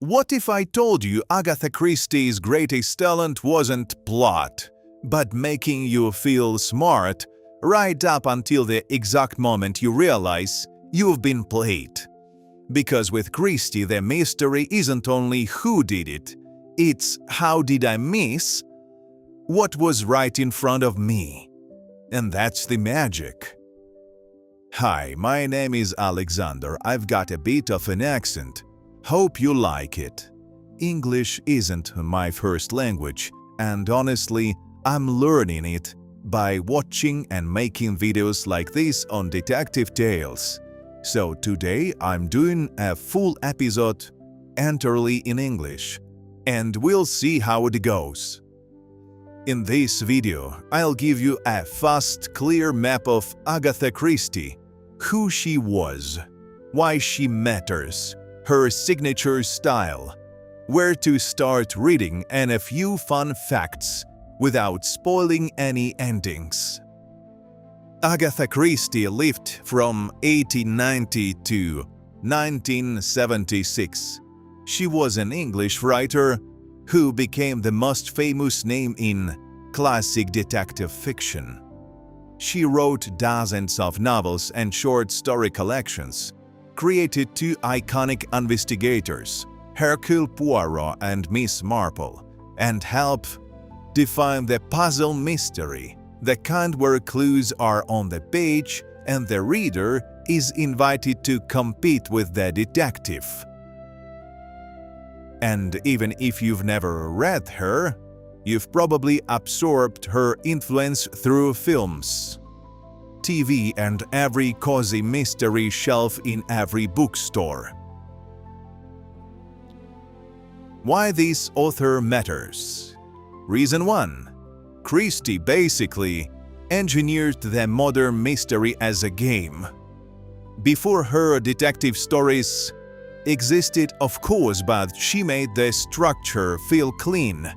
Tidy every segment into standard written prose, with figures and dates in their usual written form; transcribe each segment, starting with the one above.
What if I told you Agatha Christie's greatest talent wasn't plot, but making you feel smart right up until the exact moment you realize you've been played? Because with Christie, the mystery isn't only who did it, it's how did I miss what was right in front of me. And that's the magic. Hi, my name is Alexander. I've got a bit of an accent. Hope you like it. English isn't my first language, and honestly, I'm learning it by watching and making videos like this on detective tales. So today I'm doing a full episode entirely in English, and we'll see how it goes. In this video, I'll give you a fast, clear map of Agatha Christie, who she was, why she matters, her signature style, where to start reading, and a few fun facts without spoiling any endings. Agatha Christie lived from 1890 to 1976. She was an English writer who became the most famous name in classic detective fiction. She wrote dozens of novels and short story collections, created two iconic investigators, Hercule Poirot and Miss Marple, and helped define the puzzle mystery, the kind where clues are on the page and the reader is invited to compete with the detective. And even if you've never read her, you've probably absorbed her influence through films, TV, and every cozy mystery shelf in every bookstore. Why this author matters? Reason 1. Christie basically engineered the modern mystery as a game. Before her, detective stories existed, of course, but she made the structure feel clean,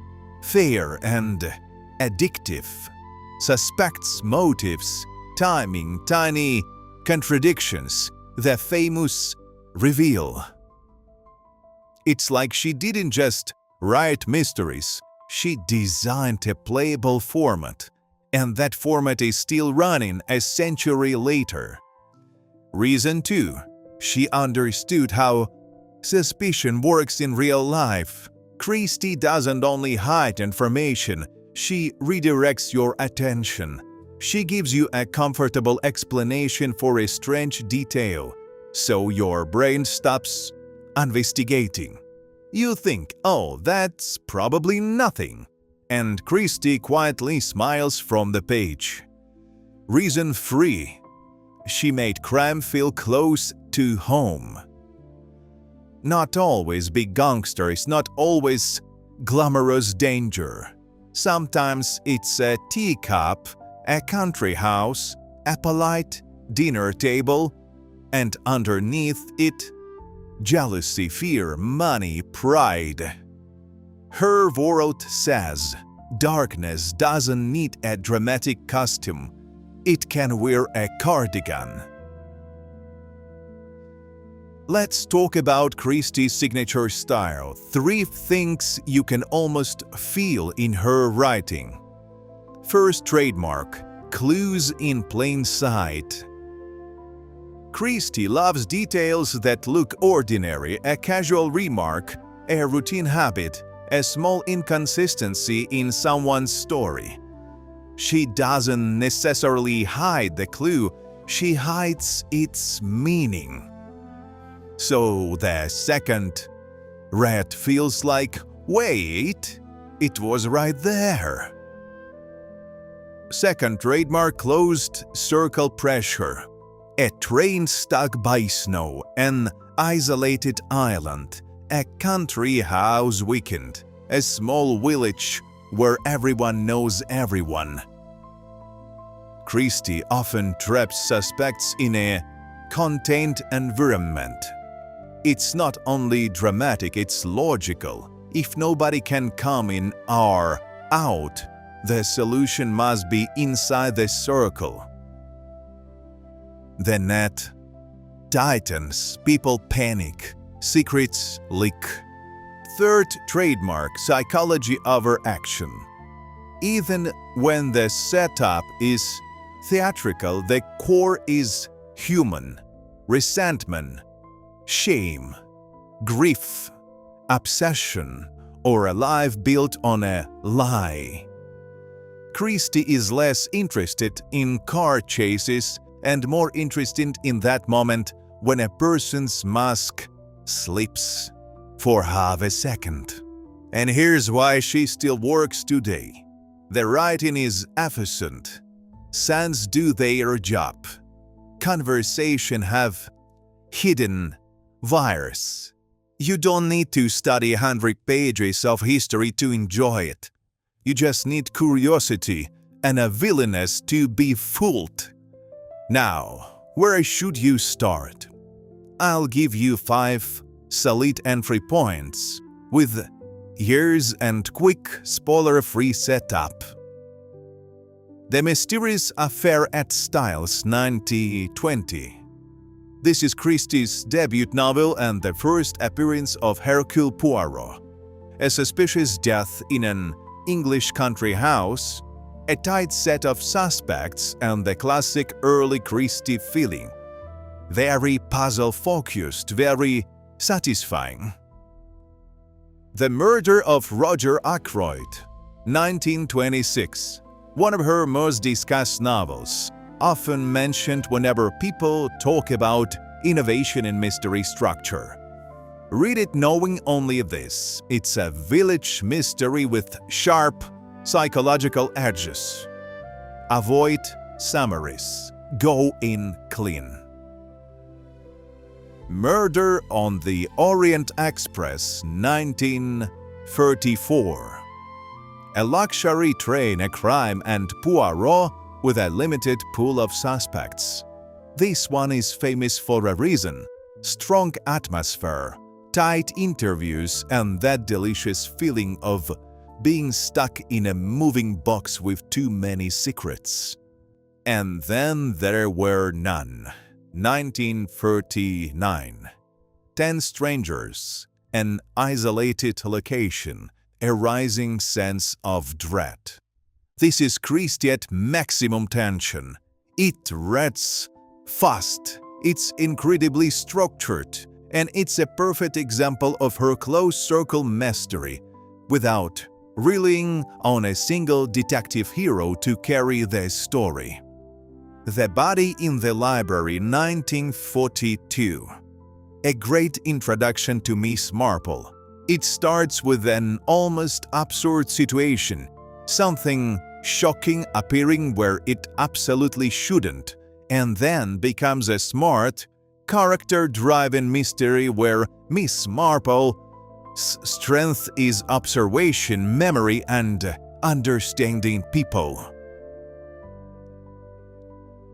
fair, and addictive. Suspects, motives, timing, tiny contradictions, the famous reveal. It's like she didn't just write mysteries, she designed a playable format, and that format is still running a century later. Reason 2. She understood how suspicion works in real life. Christie doesn't only hide information, she redirects your attention. She gives you a comfortable explanation for a strange detail, so your brain stops investigating. You think, oh, that's probably nothing, and Christie quietly smiles from the page. Reason 3. She made crime feel close to home. Not always big gangsters, not always glamorous danger. Sometimes it's a teacup, a country house, a polite dinner table, and underneath it, jealousy, fear, money, pride. Her world says, darkness doesn't need a dramatic costume, it can wear a cardigan. Let's talk about Christie's signature style. 3 things you can almost feel in her writing. First trademark, clues in plain sight. Christie loves details that look ordinary, a casual remark, a routine habit, a small inconsistency in someone's story. She doesn't necessarily hide the clue, she hides its meaning. So the second read feels like, wait, it was right there. Second trademark, closed circle pressure. A train stuck by snow, an isolated island, a country house weekend, a small village where everyone knows everyone. Christie often traps suspects in a contained environment. It's not only dramatic, it's logical. If nobody can come in or out, the solution must be inside the circle. The net tightens, people panic, secrets leak. Third trademark, psychology over action. Even when the setup is theatrical, the core is human. Resentment, shame, grief, obsession, or a life built on a lie. Christie is less interested in car chases and more interested in that moment when a person's mask slips for half a second. And here's why she still works today. The writing is efficient. Scenes do their job. Conversation have hidden wires. You don't need to study 100 pages of history to enjoy it. You just need curiosity and a willingness to be fooled. Now, where should you start? I'll give you 5 solid entry points with years and quick spoiler-free setup. The Mysterious Affair at Styles, 1920. This is Christie's debut novel and the first appearance of Hercule Poirot. A suspicious death in an English country house, a tight set of suspects, and the classic early Christie feeling. Very puzzle-focused, very satisfying. The Murder of Roger Ackroyd, 1926. One of her most discussed novels, often mentioned whenever people talk about innovation in mystery structure. Read it knowing only this: it's a village mystery with sharp psychological edges. Avoid summaries. Go in clean. Murder on the Orient Express, 1934. A luxury train, a crime, and Poirot with a limited pool of suspects. This one is famous for a reason: strong atmosphere, tight interviews, and that delicious feeling of being stuck in a moving box with too many secrets. And then there were none. 1939. 10 strangers, an isolated location, a rising sense of dread. This is Christie at maximum tension. It reads fast, it's incredibly structured, and it's a perfect example of her close-circle mastery, without relying on a single detective hero to carry the story. The Body in the Library, 1942. A great introduction to Miss Marple. It starts with an almost absurd situation, something shocking appearing where it absolutely shouldn't, and then becomes a smart, character-driven mystery where Miss Marple's strength is observation, memory, and understanding people.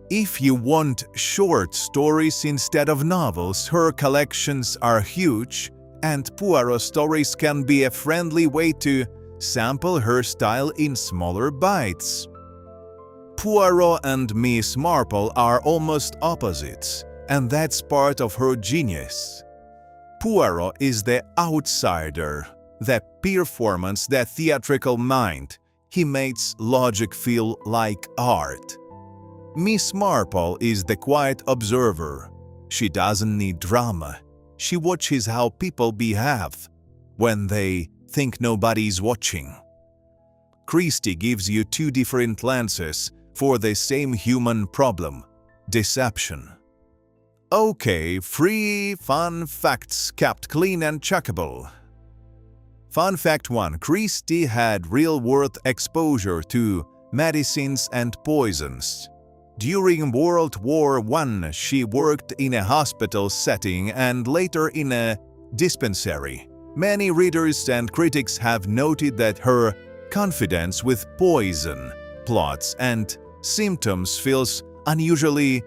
If you want short stories instead of novels, her collections are huge, and Poirot stories can be a friendly way to sample her style in smaller bites. Poirot and Miss Marple are almost opposites, and that's part of her genius. Poirot is the outsider, the performance, the theatrical mind. He makes logic feel like art. Miss Marple is the quiet observer. She doesn't need drama. She watches how people behave when they think nobody's watching. Christie gives you 2 different lenses for the same human problem: deception. Okay, 3 fun facts kept clean and checkable. Fun fact 1. Christie had real-world exposure to medicines and poisons. During World War I, she worked in a hospital setting and later in a dispensary. Many readers and critics have noted that her confidence with poison, plots, and symptoms feels unusually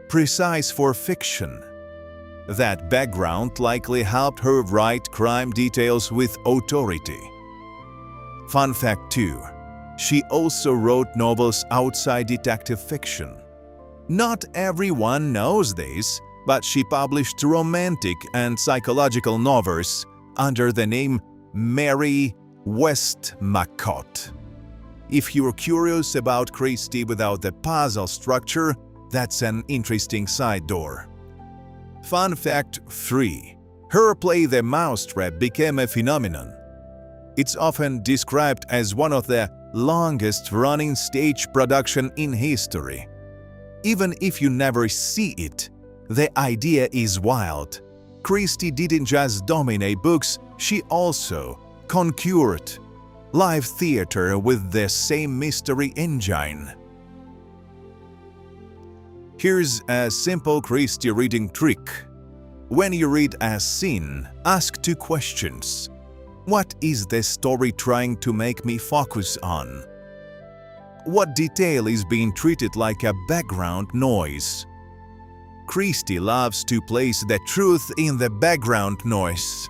precise for fiction. That background likely helped her write crime details with authority. Fun fact 2. She also wrote novels outside detective fiction. Not everyone knows this, but she published romantic and psychological novels under the name Mary Westmacott. If you're curious about Christie without the puzzle structure, that's an interesting side door. Fun fact 3. Her play The Mousetrap became a phenomenon. It's often described as one of the longest-running stage production in history. Even if you never see it, the idea is wild. Christie didn't just dominate books, she also conquered live theater with the same mystery engine. Here's a simple Christie reading trick. When you read a scene, ask 2 questions. What is the story trying to make me focus on? What detail is being treated like a background noise? Christie loves to place the truth in the background noise.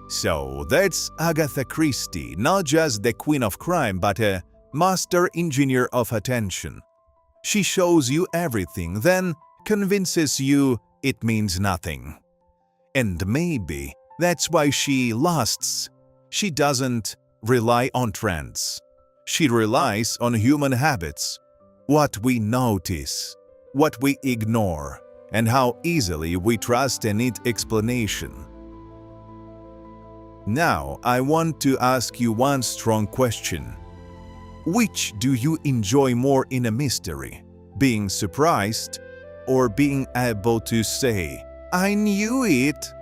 So that's Agatha Christie, not just the queen of crime, but a master engineer of attention. She shows you everything, then convinces you it means nothing. And maybe that's why she lasts. She doesn't rely on trends. She relies on human habits, what we notice, what we ignore, and how easily we trust a neat explanation. Now, I want to ask you one strong question. Which do you enjoy more in a mystery? Being surprised or being able to say, "I knew it"?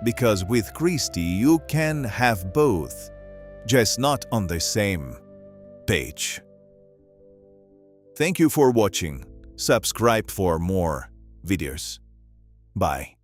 Because with Christie, you can have both, just not on the same page. Thank you for watching. Subscribe for more videos. Bye.